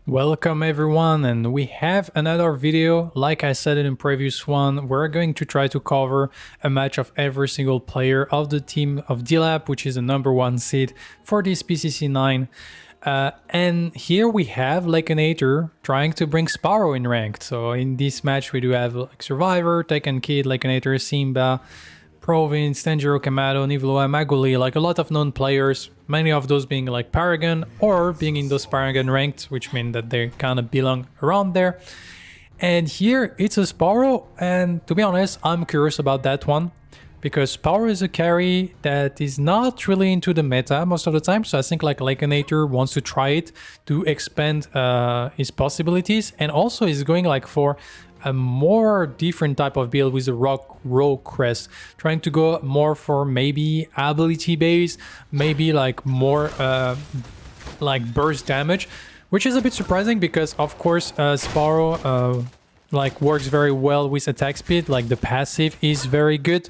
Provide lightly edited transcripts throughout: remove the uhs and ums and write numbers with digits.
Welcome everyone, and we have another video. Like I said in the previous one, we're going to try to cover a match of every single player of the team of DLAP, which is the #1 seed for this PCC9. And here we have Lakenator trying to bring Sparrow in ranked. So in this match we do have like Survivor, Tekken Kid, Lakenator, Simba, Province, Tanjiro, Kamado, Nivloa, Maguli, like a lot of known players, many of those being like Paragon or being in those Paragon ranked, which mean that they kind of belong around there. And here it's a Sparrow, and to be honest, I'm curious about that one, because Sparrow is a carry that is not really into the meta most of the time, so I think like Lakenator wants to try it to expand his possibilities, and also is going like for a more different type of build with a rogue crest, trying to go more for maybe ability base, maybe like more like burst damage, which is a bit surprising because of course Sparrow like works very well with attack speed, like the passive is very good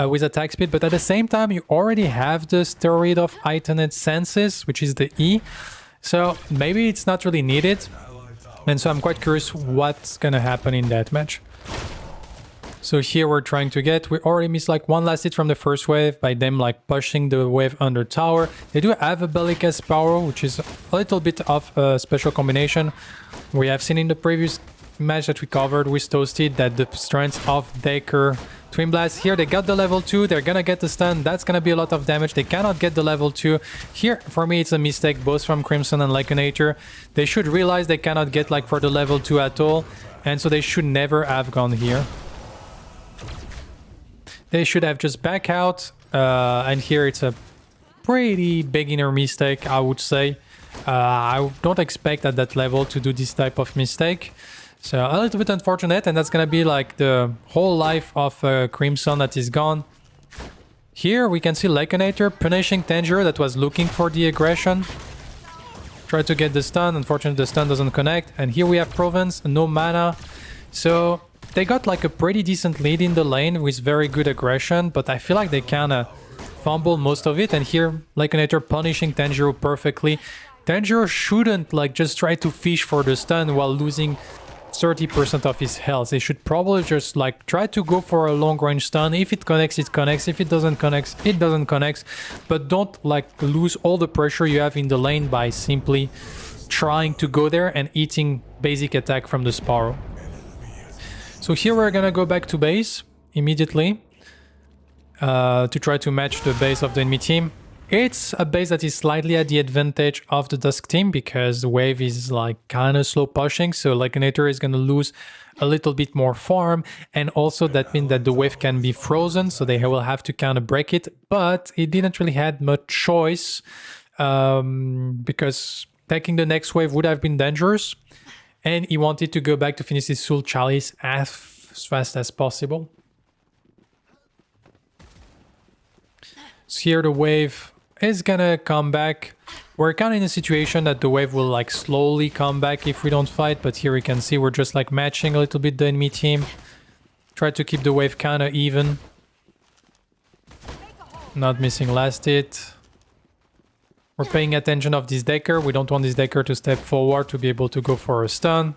with attack speed, but at the same time you already have the steroid of heightened senses, which is the E, so maybe it's not really needed. And so I'm quite curious what's gonna happen in that match. So here we're trying to we already missed like one last hit from the first wave by them like pushing the wave under tower. They do have a Bellica Sparrow, which is a little bit of a special combination. We have seen in the previous match that we covered with Toasted that the strength of Decker Twin Blast. Here they got the level 2, they're gonna get the stun, that's gonna be a lot of damage. They cannot get the level 2. Here, for me, it's a mistake both from Crimson and Lakenator. They should realize they cannot get like for the level 2 at all, and so they should never have gone here. They should have just back out, and here it's a pretty beginner mistake, I would say. I don't expect at that level to do this type of mistake. So a little bit unfortunate, and that's gonna be like the whole life of Crimson that is gone. Here we can see Lakenator punishing Tanjiro that was looking for the aggression. Try to get the stun, unfortunately the stun doesn't connect. And here we have Province, no mana. So they got like a pretty decent lead in the lane with very good aggression, but I feel like they kinda fumble most of it. And here Lakenator punishing Tanjiro perfectly. Tanjiro shouldn't like just try to fish for the stun while losing 30% of his health. They should probably just like try to go for a long range stun. If it connects, it connects. If it doesn't connect, it doesn't connect. But don't like lose all the pressure you have in the lane by simply trying to go there and eating basic attack from the Sparrow. So here we're gonna go back to base immediately to try to match the base of the enemy team. It's a base that is slightly at the advantage of the Dusk team because the wave is like kind of slow pushing, so Lakenator is going to lose a little bit more farm, and also that means that the wave can be frozen, so they will have to kind of break it, but he didn't really had much choice because taking the next wave would have been dangerous, and he wanted to go back to finish his Soul Chalice as fast as possible. So here the wave is gonna come back. We're kind of in a situation that the wave will like slowly come back if we don't fight, but here we can see we're just like matching a little bit the enemy team. Try to keep the wave kind of even. Not missing last hit. We're paying attention of this Decker. We don't want this Decker to step forward to be able to go for a stun.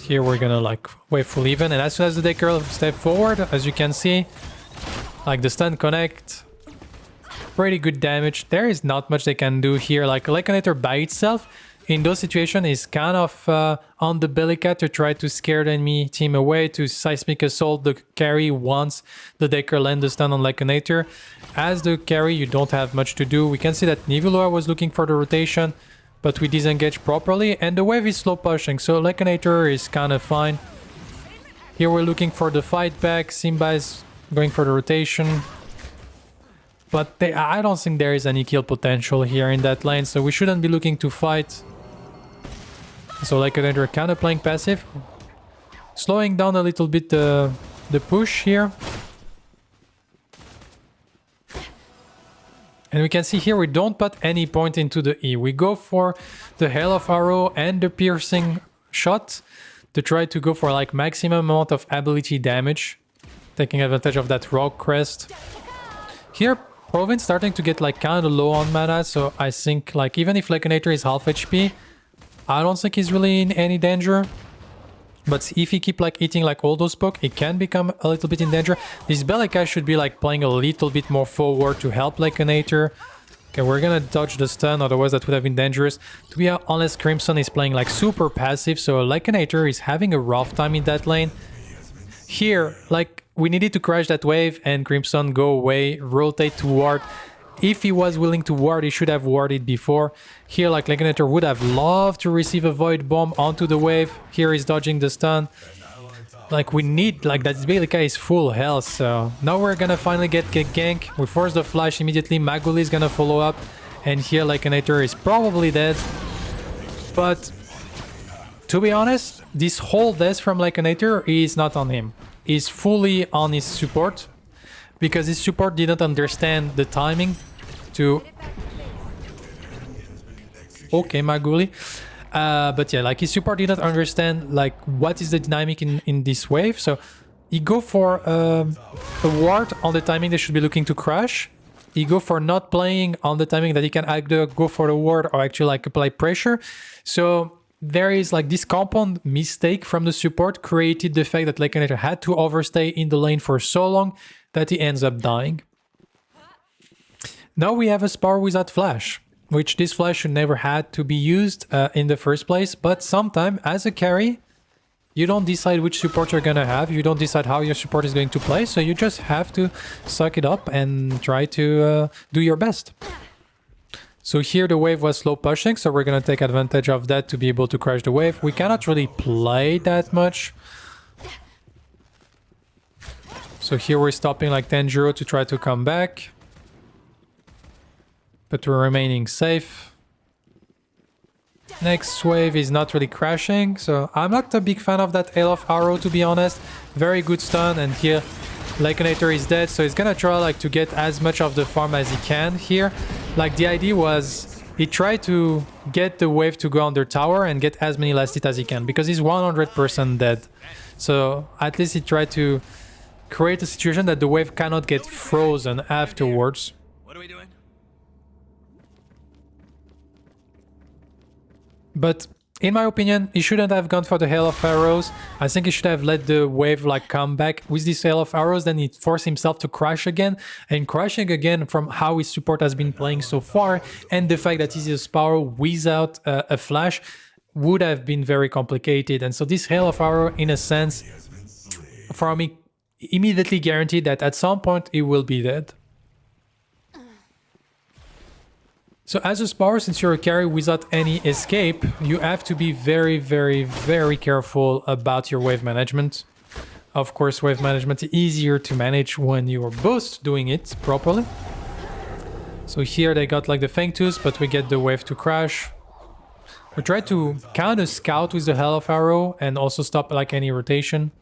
Here we're gonna like wave full even, and as soon as the Decker step forward, as you can see, like the stun connect, pretty good damage. There is not much they can do here. Like Lakenator by itself in those situations is kind of on the Bellica to try to scare the enemy team away, to seismic assault the carry once the Decker land the stun on Lakenator. As the carry you don't have much to do. We can see that Nivloa was looking for the rotation, but we disengage properly, and the wave is slow pushing, so Lakenator is kind of fine. Here we're looking for the fight back. Simba is going for the rotation, but I don't think there is any kill potential here in that lane, so we shouldn't be looking to fight. So Lakenator kind of playing passive, slowing down a little bit the push here. And we can see here we don't put any point into the E. We go for the Hail of Arrow and the piercing shot to try to go for like maximum amount of ability damage, taking advantage of that rogue crest. Here Provin's starting to get like kind of low on mana, so I think like even if Lakenator is half HP, I don't think he's really in any danger. But if he keep like eating like all those poke, it can become a little bit in danger. This Bellica should be like playing a little bit more forward to help Lakenator. Okay, we're gonna dodge the stun, otherwise that would have been dangerous. To be honest, Crimson is playing like super passive, so Lakenator is having a rough time in that lane. Here, like, we needed to crash that wave and Crimson go away, rotate to ward. If he was willing to ward, he should have warded before. Here, like, Lakenator would have loved to receive a Void Bomb onto the wave. Here he's dodging the stun. Like, we need, like, that Bellica is full health, so... Now we're gonna finally get gank. We force the flash immediately. Maguli is gonna follow up. And here, Lakenator is probably dead. But... to be honest, this whole death from Lakenator is not on him. He's fully on his support. Because his support didn't understand the timing to... Okay, Maguli. But yeah, like his support didn't understand like what is the dynamic in this wave. So he go for a ward on the timing they should be looking to crash. He go for not playing on the timing that he can either go for the ward or actually like apply pressure. So there is like this compound mistake from the support created the fact that Lakenator had to overstay in the lane for so long that he ends up dying. Now we have a Sparrow without flash, which this flash should never had to be used in the first place, but sometime as a carry, you don't decide which support you're gonna have, you don't decide how your support is going to play, so you just have to suck it up and try to do your best. So here the wave was slow pushing, so we're gonna take advantage of that to be able to crash the wave. We cannot really play that much. So here we're stopping like 10-0 to try to come back. But we're remaining safe. Next wave is not really crashing, so I'm not a big fan of that Hail of Arrow, to be honest. Very good stun, and here Lakenator is dead, so he's gonna try like to get as much of the farm as he can here. Like the idea was he tried to get the wave to go under tower and get as many last hit as he can, because he's 100% dead. So at least he tried to create a situation that the wave cannot get frozen afterwards. What are we doing? But in my opinion, he shouldn't have gone for the Hail of Arrows. I think he should have let the wave like come back with this Hail of Arrows, then he forced himself to crash again. And crashing again from how his support has been playing so far, and the fact that he's a Sparrow without a flash would have been very complicated. And so this Hail of Arrow, in a sense, for me, immediately guaranteed that at some point he will be dead. So as a Sparrow, since you're a carry without any escape, you have to be very, very, very careful about your wave management. Of course, wave management is easier to manage when you're both doing it properly. So here they got like the Fang Tooth, but we get the wave to crash. We try to kind of scout with the Hail of Arrow and also stop like any rotation.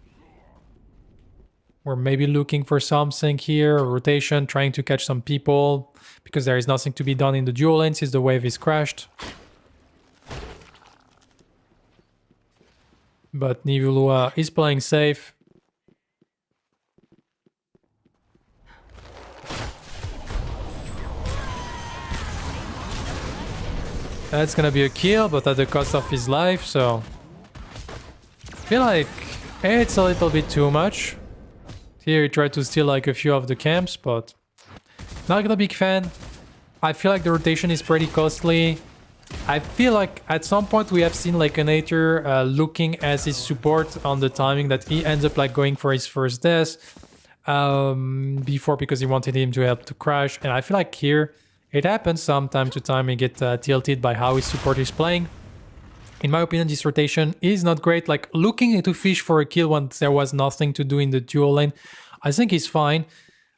We're maybe looking for something here, a rotation, trying to catch some people, because there is nothing to be done in the dual lane since the wave is crashed. But Nivulua is playing safe. That's gonna be a kill, but at the cost of his life, so... I feel like it's a little bit too much. Here he tried to steal like a few of the camps, but not a big fan. I feel like the rotation is pretty costly. I feel like at some point we have seen Lakenator looking as his support on the timing that he ends up like going for his first death before, because he wanted him to help to crash. And I feel like here it happens from time to time. He get tilted by how his support is playing. In my opinion, this rotation is not great. Like looking to fish for a kill when there was nothing to do in the dual lane, I think is fine.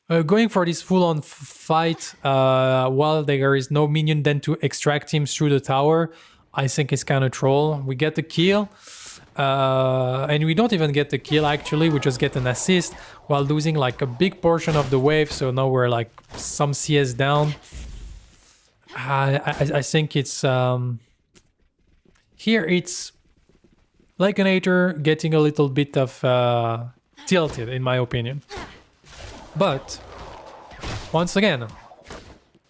Going for this full-on fight while there is no minion then to extract him through the tower, I think is kind of troll. We get the kill, and we don't even get the kill actually, we just get an assist while losing like a big portion of the wave, so now we're like some CS down. I think it's... Here it's Lakenator getting a little bit of tilted, in my opinion. But, once again,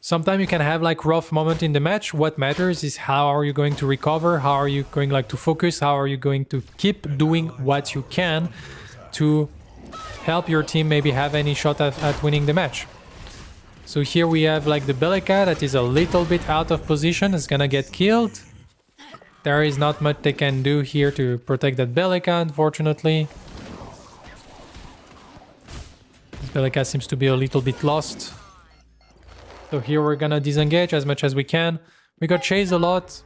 Sometimes you can have like rough moment in the match. What matters is how are you going to recover, how are you going like to focus, how are you going to keep doing what you can to help your team maybe have any shot at winning the match. So here we have like the Bellica that is a little bit out of position, is gonna get killed. There is not much they can do here to protect that Bellica, unfortunately. This Bellica seems to be a little bit lost. So here we're gonna disengage as much as we can. We got chased a lot.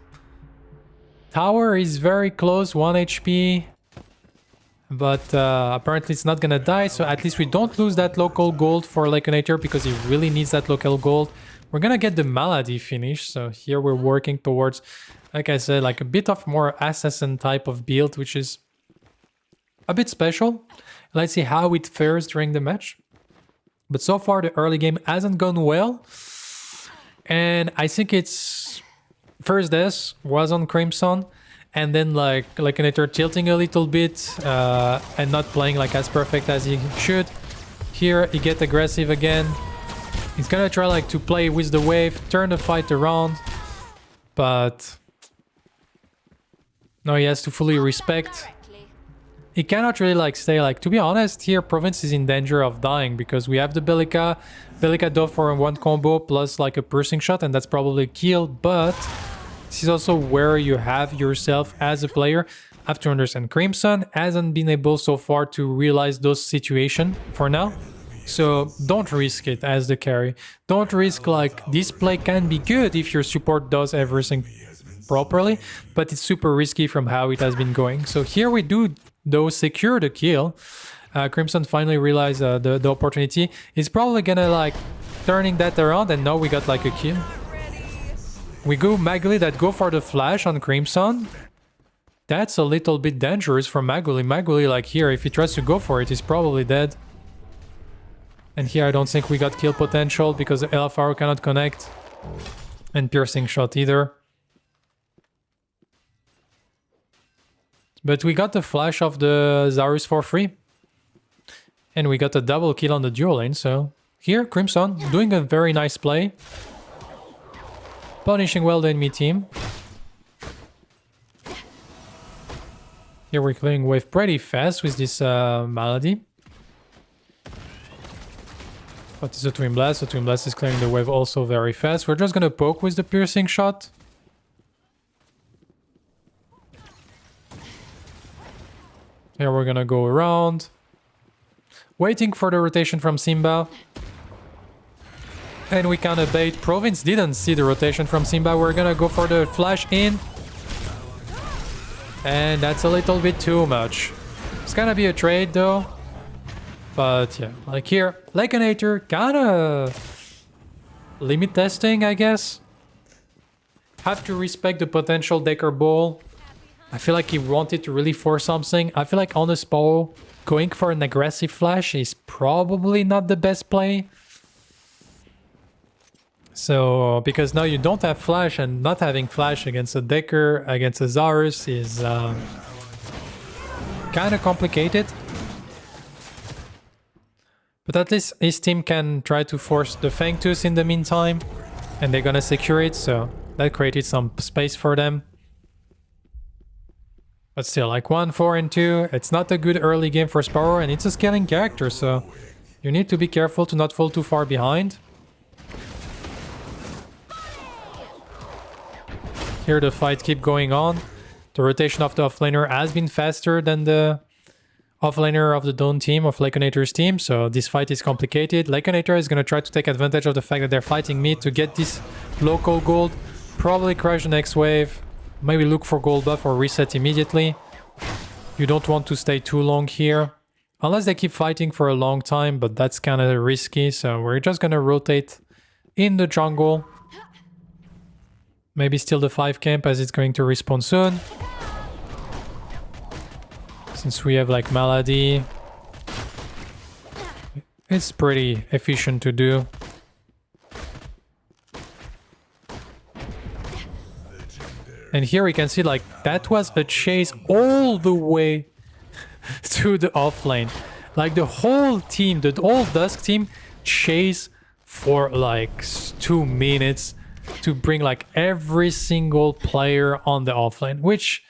Tower is very close, 1 HP. But apparently it's not gonna die, so at least we don't lose that local gold for Lakenator because he really needs that local gold. We're gonna get the Malady finish, so here we're working towards, like I said, like a bit of more assassin type of build, which is a bit special. Let's see how it fares during the match. But so far the early game hasn't gone well. And I think it's first death was on Crimson. And then like Lakenator tilting a little bit and not playing like as perfect as he should. Here he gets aggressive again. He's gonna try like to play with the wave, turn the fight around. But no, he has to fully respect. He cannot really like stay like, to be honest, here Province is in danger of dying because we have the Bellica. Bellica dove for a 1 combo plus like a piercing shot and that's probably a kill, but this is also where you have yourself as a player. Have to understand Crimson hasn't been able so far to realize those situations for now. So don't risk it as the carry. Don't risk like this play can be good if your support does everything properly, but it's super risky from how it has been going. So here we do though secure the kill. Crimson finally realized the opportunity. He's probably gonna like turning that around and now we got like a kill. We go Maguli that go for the flash on Crimson. That's a little bit dangerous for Maguli. Maguli, like here, if he tries to go for it, he's probably dead. And here I don't think we got kill potential because the LFR cannot connect. And piercing shot either. But we got the flash of the Zarus for free. And we got a double kill on the dual lane, so... Here, Crimson doing a very nice play. Punishing well the enemy team. Here we're clearing wave pretty fast with this Malady. What is a Twin Blast? The Twin Blast is clearing the wave also very fast. We're just gonna poke with the piercing shot. Here we're gonna go around. Waiting for the rotation from Simba. And we kind of bait. Province didn't see the rotation from Simba. We're gonna go for the flash in. And that's a little bit too much. It's gonna be a trade though. But yeah, like here, Lakenator kinda limit testing, I guess. Have to respect the potential Decker Ball. I feel like he wanted to really force something. I feel like on the Sparrow, going for an aggressive flash is probably not the best play. So, because now you don't have flash, and not having flash against a Decker, against a Zarus is kind of complicated. But at least his team can try to force the Fangtooth in the meantime. And they're gonna secure it, so that created some space for them. But still, like 1, 4, and 2, it's not a good early game for Sparrow, and it's a scaling character, so you need to be careful to not fall too far behind. Here the fight keep going on. The rotation of the offlaner has been faster than the offlaner of the Dawn team, of Lakenator's team, so this fight is complicated. Lakenator is going to try to take advantage of the fact that they're fighting mid to get this local gold. Probably crash the next wave. Maybe look for gold buff or reset immediately. You don't want to stay too long here. Unless they keep fighting for a long time, but that's kind of risky, so we're just going to rotate in the jungle. Maybe steal the 5 camp as it's going to respawn soon. Since we have like Malady, it's pretty efficient to do. And here we can see like that was a chase all the way to the offlane. Like the whole team, the whole Dusk team chase for like 2 minutes to bring like every single player on the offlane, which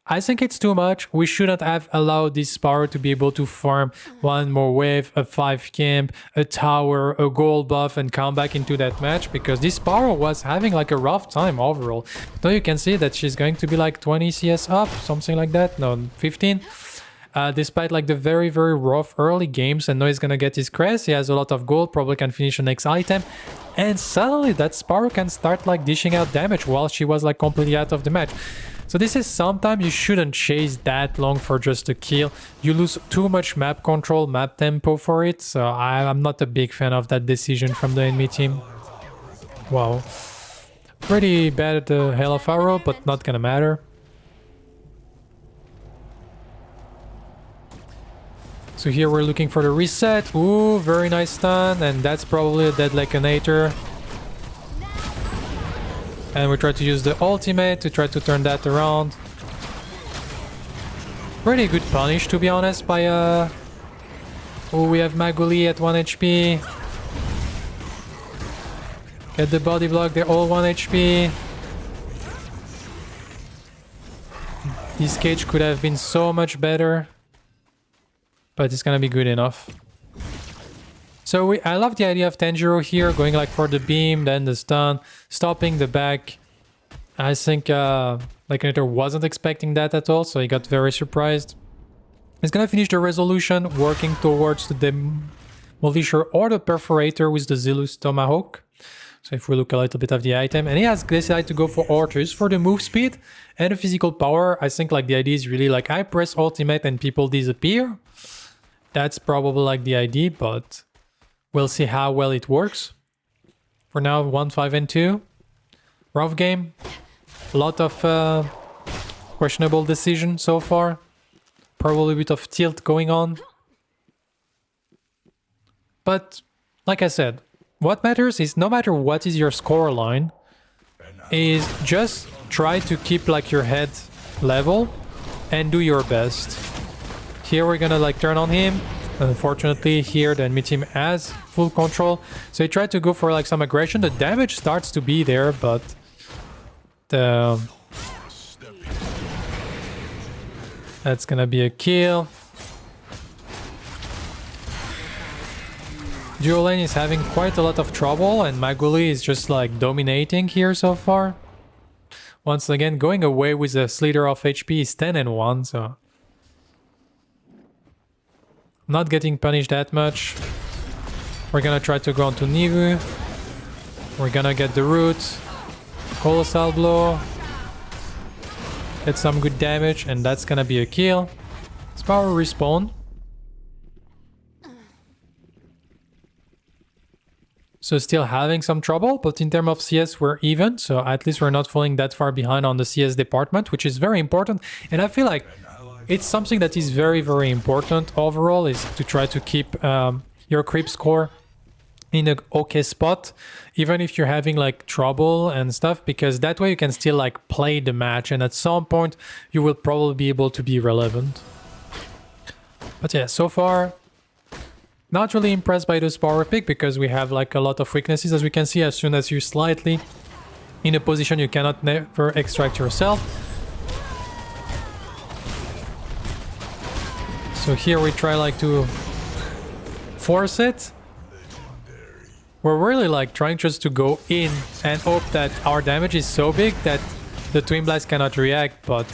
I think it's too much. We shouldn't have allowed this Sparrow to be able to farm one more wave, a 5 camp, a tower, a gold buff, and come back into that match, because this Sparrow was having like a rough time overall. But now you can see that she's going to be like 20 CS up, something like that. No, 15. Despite like the very, very rough early games, and now he's gonna get his crest. He has a lot of gold, probably can finish the next item. And suddenly that Sparrow can start like dishing out damage while she was like completely out of the match. So this is sometimes you shouldn't chase that long for just a kill. You lose too much map control, map tempo for it. So I'm not a big fan of that decision from the enemy team. Wow. Pretty bad at the Hell of Arrow, but not gonna matter. So here we're looking for the reset. Ooh, very nice stun. And that's probably a dead Lakenator. And we try to use the ultimate to try to turn that around. Pretty good punish, to be honest, by Oh, we have Maguli at 1 HP. Get the body block, they're all 1 HP. This cage could have been so much better, but it's gonna be good enough. So I love the idea of Tanjiro here, going like for the beam, then the stun, stopping the back. I think Lakenator wasn't expecting that at all, so he got very surprised. He's gonna finish the resolution, working towards the Demolisher or the Perforator with the Zilus Tomahawk. So if we look a little bit of the item, and he has decided to go for Archers for the move speed and the physical power. I think like the idea is really like I press ultimate and people disappear. That's probably like the idea, but we'll see how well it works. For now, 1, 5, and 2. Rough game. A lot of questionable decision so far. Probably a bit of tilt going on. But, like I said, what matters is no matter what is your score line, is just try to keep like your head level and do your best. Here we're gonna like turn on him. Unfortunately, here the enemy team has full control, so he tried to go for like some aggression. The damage starts to be there, but that's gonna be a kill. Duo lane is having quite a lot of trouble, and Maguli is just like dominating here so far. Once again, going away with a slither of HP is 10 and 1, so not getting punished that much. We're gonna try to go on to Nivu. We're gonna get the root. Colossal blow. Get some good damage, and that's gonna be a kill. Sparrow respawn. So still having some trouble, but in terms of CS we're even, so at least we're not falling that far behind on the CS department, which is very important. And I feel like it's something that is very, very important overall, is to try to keep your creep score in an okay spot, even if you're having like trouble and stuff, because that way you can still like play the match, and at some point you will probably be able to be relevant. But yeah, so far not really impressed by this power pick, because we have like a lot of weaknesses, as we can see. As soon as you're slightly in a position you cannot never extract yourself. So here we try like to force it. We're really like trying just to go in and hope that our damage is so big that the Twin Blast cannot react. But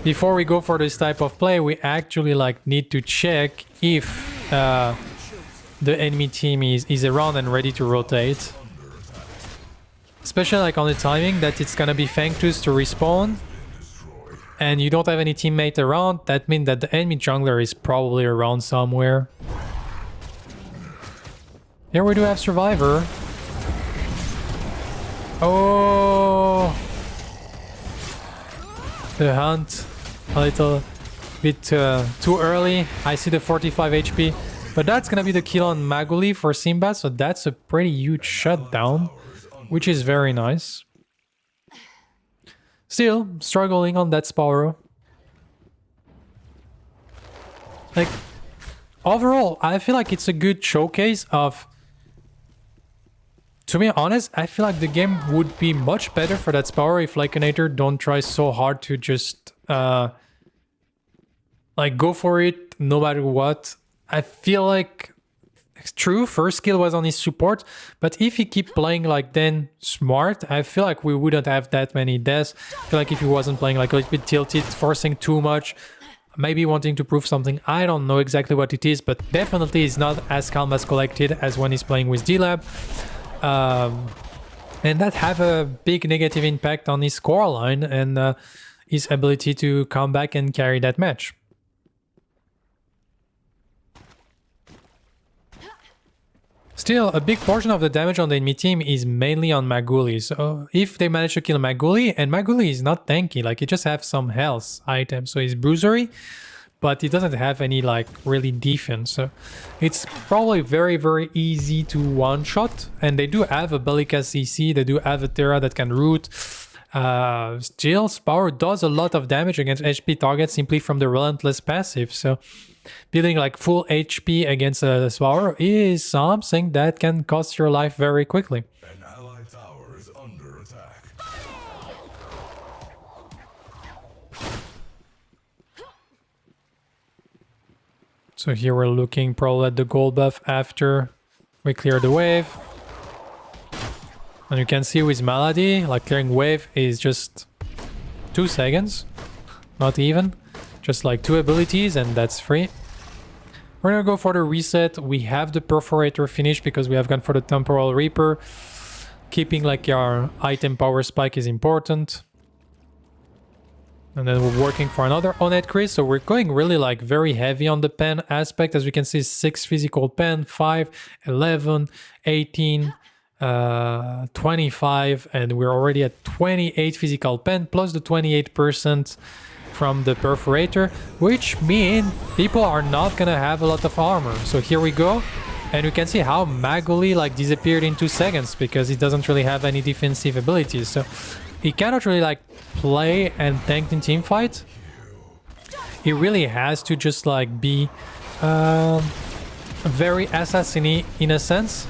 before we go for this type of play, we actually like need to check if the enemy team is around and ready to rotate. Especially like on the timing that it's gonna be Fangtooth to respawn, and you don't have any teammate around. That means that the enemy jungler is probably around somewhere. Here we do have Survivor. Oh! The hunt a little bit too early. I see the 45 HP, but that's gonna be the kill on Maguli for Simba, so that's a pretty huge shutdown, which is very nice. Still struggling on that Sparrow. Like, overall, I feel like it's a good showcase of To be honest, I feel like the game would be much better for that Sparrow if Lakenator don't try so hard to just like go for it no matter what. I feel like it's true, first skill was on his support, but if he keep playing like then smart, I feel like we wouldn't have that many deaths. I feel like if he wasn't playing like a little bit tilted, forcing too much, maybe wanting to prove something, I don't know exactly what it is, but definitely he's not as calm as collected as when he's playing with D-Lab. And that have a big negative impact on his scoreline and his ability to come back and carry that match. Still, a big portion of the damage on the enemy team is mainly on Maguli. So if they manage to kill Maguli, and Maguli is not tanky, like he just have some health items, so he's bruisery, but he doesn't have any like really defense. So it's probably very, very easy to one-shot. And they do have a Bellica CC, they do have a Terra that can root. Still, Sparrow does a lot of damage against HP targets simply from the Relentless passive. So building like full HP against a Sparrow is something that can cost your life very quickly. An allied tower is under attack. So here we're looking probably at the gold buff after we clear the wave. And you can see with Malady, like clearing wave is just 2 seconds. Not even. Just like 2 abilities and that's free. We're gonna go for the reset. We have the Perforator finished because we have gone for the Temporal Reaper. Keeping like our item power spike is important. And then we're working for another on-head crit. So we're going really like very heavy on the pen aspect. As we can see, 6 physical pen, 5, 11, 18, 25, and we're already at 28 physical pen plus the 28% from the Perforator, which means people are not gonna have a lot of armor. So here we go, and you can see how Maguli like disappeared in 2 seconds because he doesn't really have any defensive abilities. So he cannot really like play and tank in team fight. He really has to just like be very assassiny in a sense.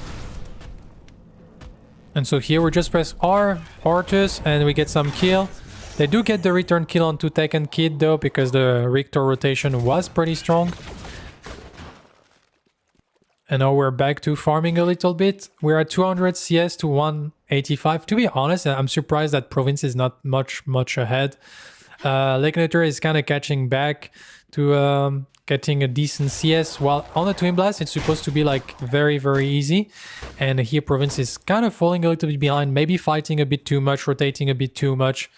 And so here we just press R, Ortus, and we get some kill. They do get the return kill on 2 Tekken Kid though, because the Richter rotation was pretty strong. And now we're back to farming a little bit. We're at 200 CS to 185. To be honest, I'm surprised that Province is not much ahead. Lakenator is kind of catching back to getting a decent CS, while on the Twin Blast it's supposed to be like very, very easy. And here Province is kind of falling a little bit behind, maybe fighting a bit too much, rotating a bit too much,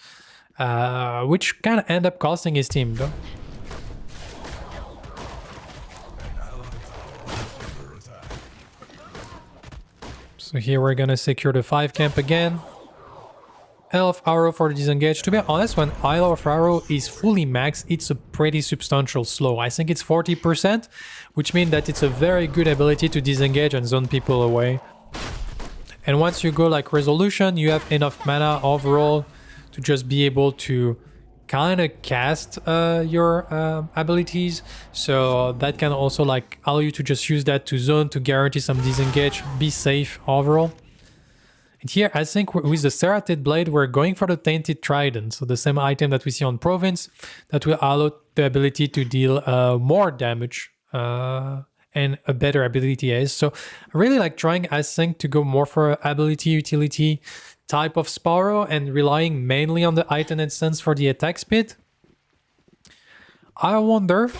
which kind of end up costing his team though. So here we're gonna secure the 5 camp again. Isle of Arrow for the disengage. To be honest, when Isle of Arrow is fully maxed, it's a pretty substantial slow. I think it's 40%, which means that it's a very good ability to disengage and zone people away. And once you go like Resolution, you have enough mana overall to just be able to kind of cast your abilities. So that can also like allow you to just use that to zone, to guarantee some disengage, be safe overall. And here, I think with the Serrated Blade, we're going for the Tainted Trident. So the same item that we see on Province, that will allow the ability to deal more damage and a better ability ace. So I really like trying, I think, to go more for ability utility type of Sparrow and relying mainly on the item instance for the attack speed. I wonder...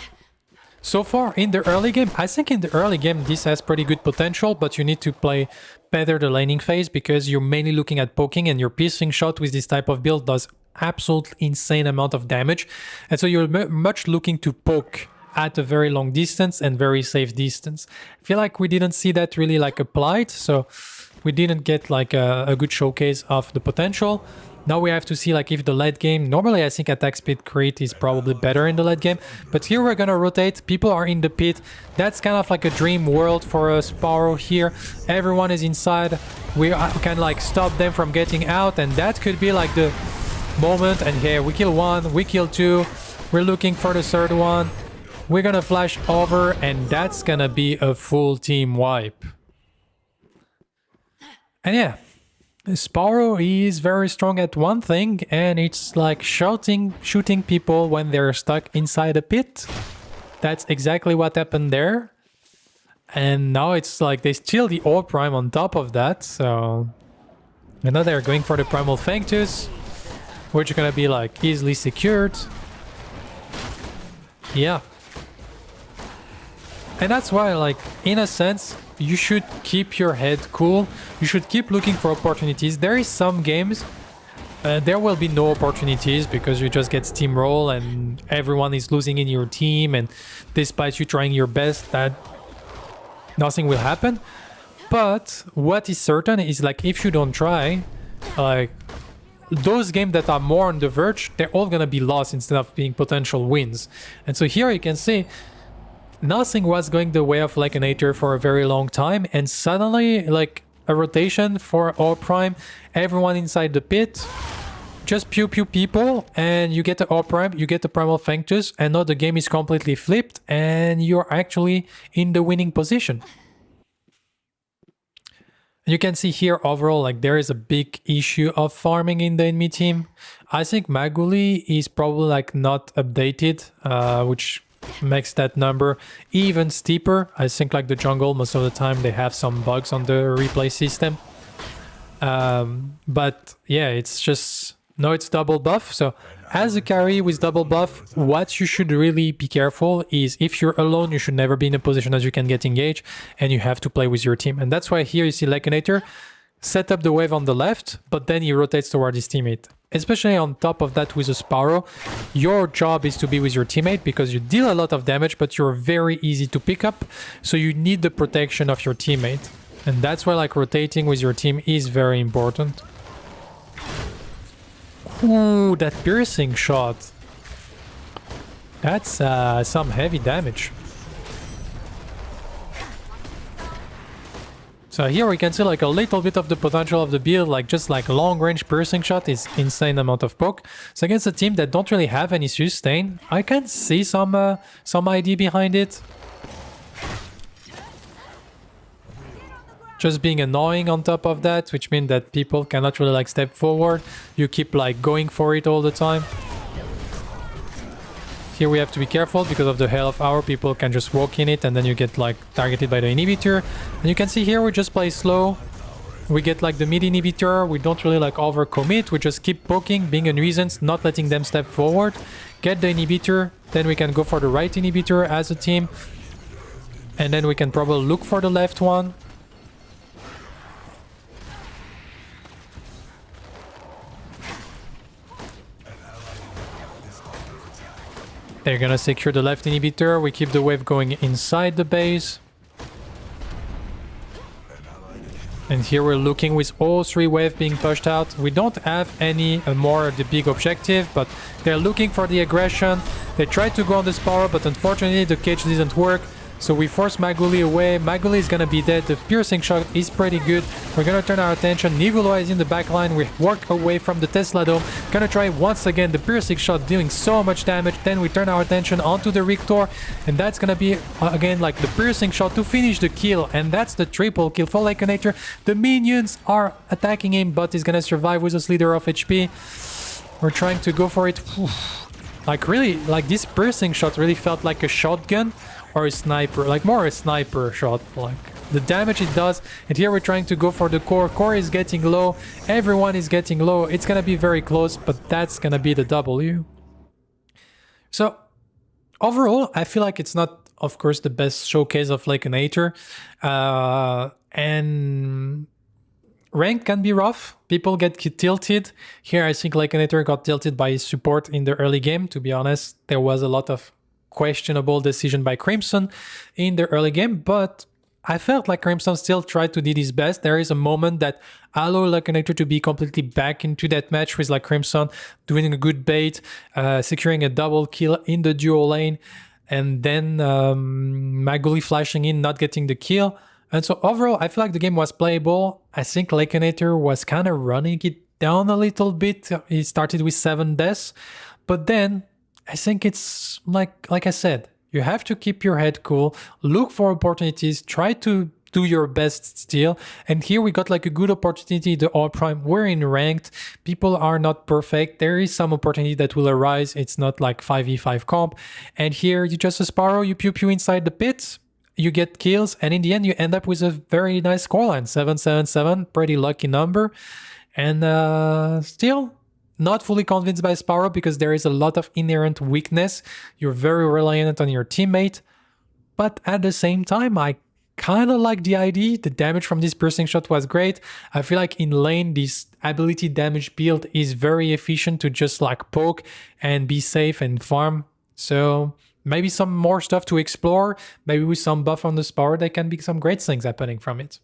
So far in the early game, I think in the early game this has pretty good potential, but you need to play better the laning phase because you're mainly looking at poking, and your piercing shot with this type of build does absolutely insane amount of damage. And so you're much looking to poke at a very long distance and very safe distance. I feel like we didn't see that really like applied, so we didn't get like a good showcase of the potential. Now we have to see like if the late game, normally I think attack speed crit is probably better in the late game, but here we're gonna rotate, people are in the pit. That's kind of like a dream world for a Sparrow here. Everyone is inside, we can like stop them from getting out, and that could be like the moment. And here we kill 1, we kill 2, we're looking for the 3rd one, we're gonna flash over, and that's gonna be a full team wipe. And yeah, Sparrow is very strong at one thing, and it's like shooting people when they're stuck inside a pit. That's exactly what happened there. And now it's like they steal the Orb Prime on top of that, so... And now they're going for the Primal Functus, which is gonna be like easily secured. Yeah. And that's why, like, in a sense, you should keep your head cool. You should keep looking for opportunities. There is some games, there will be no opportunities because you just get steamroll and everyone is losing in your team, and despite you trying your best, that nothing will happen. But what is certain is, like, if you don't try, like, those games that are more on the verge, they're all gonna be lost instead of being potential wins. And so here you can see nothing was going the way of Lakenator for a very long time, and suddenly, like, a rotation for Orb Prime, everyone inside the pit, just pew pew people, and you get the Orb Prime, you get the Primal Functus, and now the game is completely flipped, and you're actually in the winning position. You can see here overall, like, there is a big issue of farming in the enemy team. I think Maguli is probably like not updated, which makes that number even steeper. I think like the jungle, most of the time they have some bugs on the replay system. But yeah, it's just, no, it's double buff. So as a carry with double buff, what you should really be careful is if you're alone, you should never be in a position that you can get engaged, and you have to play with your team. And that's why here you see Lakenator set up the wave on the left, but then he rotates toward his teammate. Especially on top of that with a Sparrow, your job is to be with your teammate because you deal a lot of damage, but you're very easy to pick up. So you need the protection of your teammate. And that's why, like, rotating with your team is very important. Ooh, that piercing shot. That's some heavy damage. So here we can see like a little bit of the potential of the build, like just like long range piercing shot is insane amount of poke. So against a team that don't really have any sustain, I can see some ID behind it. Just being annoying on top of that, which means that people cannot really like step forward. You keep like going for it all the time. Here we have to be careful because of the Hell of Hour. People can just walk in it and then you get like targeted by the inhibitor. And you can see here we just play slow. We get like the mid inhibitor. We don't really like overcommit. We just keep poking, being a nuisance, not letting them step forward. Get the inhibitor. Then we can go for the right inhibitor as a team. And then we can probably look for the left one. They're gonna secure the left inhibitor. We keep the wave going inside the base. And here we're looking with all three waves being pushed out. We don't have any more the big objective, but they're looking for the aggression. They tried to go on the Sparrow, but unfortunately the cage didn't work. So we force Maguli away. Maguli is gonna be dead. The piercing shot is pretty good. We're gonna turn our attention. Nivula is in the back line. We work away from the Tesla Dome. Gonna try once again the piercing shot, doing so much damage. Then we turn our attention onto the Rictor, and that's gonna be again like the piercing shot to finish the kill. And that's the triple kill for Lakenator. The minions are attacking him, but he's gonna survive with a slither of HP. We're trying to go for it. Like really, like this piercing shot really felt like a shotgun or a sniper, like more a sniper shot, like the damage it does. And here we're trying to go for the core. Core is getting low, everyone is getting low. It's gonna be very close, but that's gonna be the W. So overall, I feel like it's not, of course, the best showcase of Lakenator, and rank can be rough. People get tilted. Here I think Lakenator got tilted by his support in the early game. To be honest, there was a lot of questionable decision by Crimson in the early game, but I felt like Crimson still tried to do his best. There is a moment that allowed Lakenator to be completely back into that match with like Crimson doing a good bait, securing a double kill in the duo lane, and then Maguli flashing in, not getting the kill. And so overall, I feel like the game was playable. I think Lakenator was kind of running it down a little bit. He started with 7 deaths, but then I think it's like I said, you have to keep your head cool, look for opportunities, try to do your best still. And here we got like a good opportunity, the Orb Prime. We're in ranked, people are not perfect, there is some opportunity that will arise, it's not like 5v5 comp. And here you just a Sparrow, you pew pew inside the pit, you get kills, and in the end you end up with a very nice scoreline, 777, pretty lucky number. And still not fully convinced by Sparrow because there is a lot of inherent weakness, you're very reliant on your teammate. But at the same time, I kind of like the idea. The damage from this piercing shot was great. I feel like in lane, this ability damage build is very efficient to just like poke and be safe and farm. So maybe some more stuff to explore. Maybe with some buff on the Sparrow, there can be some great things happening from it.